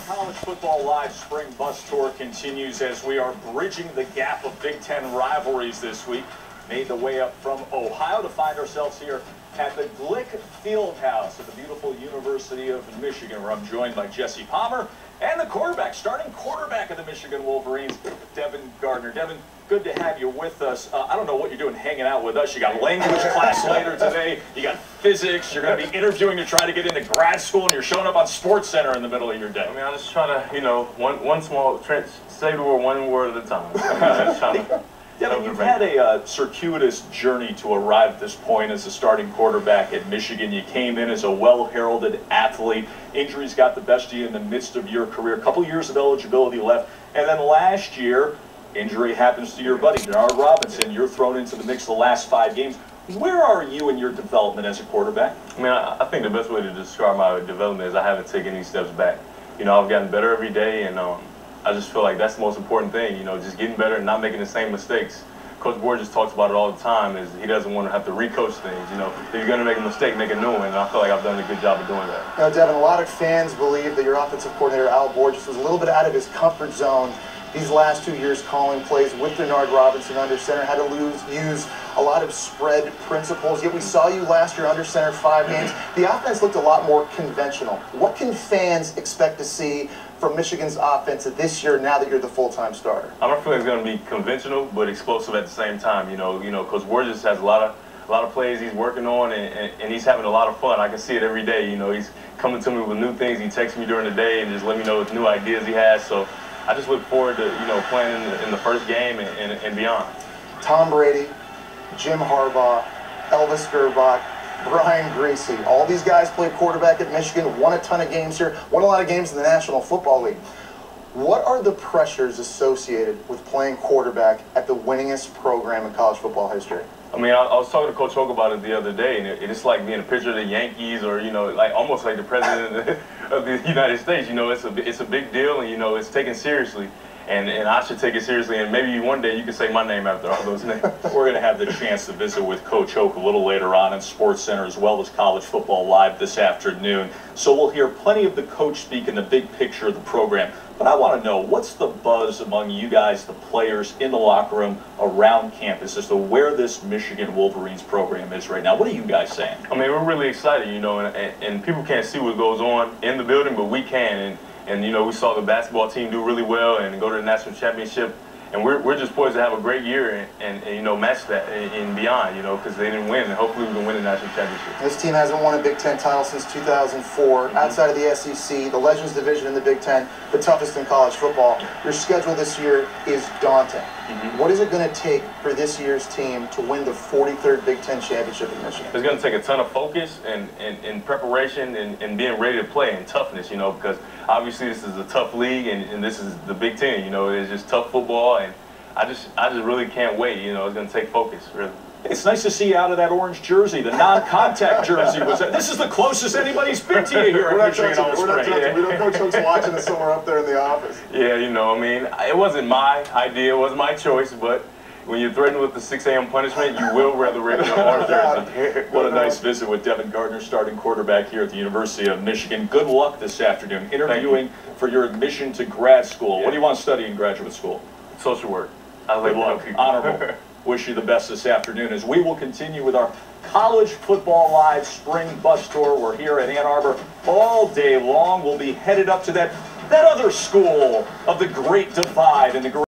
College Football Live Spring Bus Tour continues as we are bridging the gap of Big Ten rivalries this week. Made the way up from Ohio to find ourselves here at the Glick Fieldhouse at the beautiful University of Michigan, where I'm joined by Jesse Palmer and the quarterback, starting quarterback of the Michigan Wolverines, Devin Gardner. Devin, good to have you with us. I don't know what you're doing hanging out with us. You got language class later today. You got physics. You're going to be interviewing to try to get into grad school, and you're showing up on Sports Center in the middle of your day. I mean, I just try to, one small say the word one word at a time. Devin, you've had a circuitous journey to arrive at this point as a starting quarterback at Michigan. You came in as a well-heralded athlete. Injuries got the best of you in the midst of your career. A couple years of eligibility left. And then last year, injury happens to your buddy, Denard Robinson. You're thrown into the mix the last 5 games. Where are you in your development as a quarterback? I mean, I think the best way to describe my development is I haven't taken any steps back. I've gotten better every day, and I just feel like that's the most important thing, just getting better and not making the same mistakes. Coach Borges talks about it all the time, is he doesn't want to have to recoach things. If you're going to make a mistake, make a new one, and I feel like I've done a good job of doing that. Devin, a lot of fans believe that your offensive coordinator, Al Borges, was a little bit out of his comfort zone these last 2 years calling plays with Denard Robinson under center, had to use a lot of spread principles, yet we saw you last year under center 5 games. The offense looked a lot more conventional. What can fans expect to see from Michigan's offense this year now that you're the full-time starter? I don't feel like it's going to be conventional, but explosive at the same time. Coach Borges has a lot of plays he's working on, and he's having a lot of fun. I can see it every day. He's coming to me with new things. He texts me during the day and just let me know new ideas he has. So I just look forward to playing in the first game and beyond. Tom Brady, Jim Harbaugh, Elvis Gerbach, Brian Greasy, all these guys played quarterback at Michigan, won a ton of games here, won a lot of games in the National Football League. What are the pressures associated with playing quarterback at the winningest program in college football history? I mean, I was talking to Coach Hoke about it the other day, and it's like being a pitcher of the Yankees, or like almost like the president of the United States. It's a big deal, and it's taken seriously, and I should take it seriously. And maybe one day you can say my name after all those names. We're going to have the chance to visit with Coach Hoke a little later on in Sports Center, as well as College Football Live this afternoon. So we'll hear plenty of the coach speak in the big picture of the program. But I want to know, what's the buzz among you guys, the players, in the locker room, around campus, as to where this Michigan Wolverines program is right now? What are you guys saying? I mean, we're really excited, and people can't see what goes on in the building, but we can. And we saw the basketball team do really well and go to the national championship. And we're just poised to have a great year and match that and beyond, because they didn't win. And hopefully we can win the national championship. This team hasn't won a Big Ten title since 2004. Outside of the SEC, the Legends Division in the Big Ten, the toughest in college football. Your schedule this year is daunting. What is it going to take for this year's team to win the 43rd Big Ten championship in Michigan? It's going to take a ton of focus and preparation and being ready to play and toughness, because obviously this is a tough league and this is the Big Ten, it's just tough football, and I just really can't wait, it's going to take focus, really. It's nice to see you out of that orange jersey, the non-contact jersey. This is the closest anybody's been to you here at Michigan all spring. We don't know Coach watching us somewhere up there in the office. Yeah, I mean, it wasn't my idea, it wasn't my choice, but when you're threatened with the 6 a.m. punishment, you will wear the regular orange jersey. What a nice visit with Devin Gardner, starting quarterback here at the University of Michigan. Good luck this afternoon interviewing for your admission to grad school. Yeah. What do you want to study in graduate school? Social work. I like Good luck. Honorable. Wish you the best this afternoon as we will continue with our College Football Live Spring Bus Tour. We're here at Ann Arbor all day long. We'll be headed up to that other school of the Great Divide in the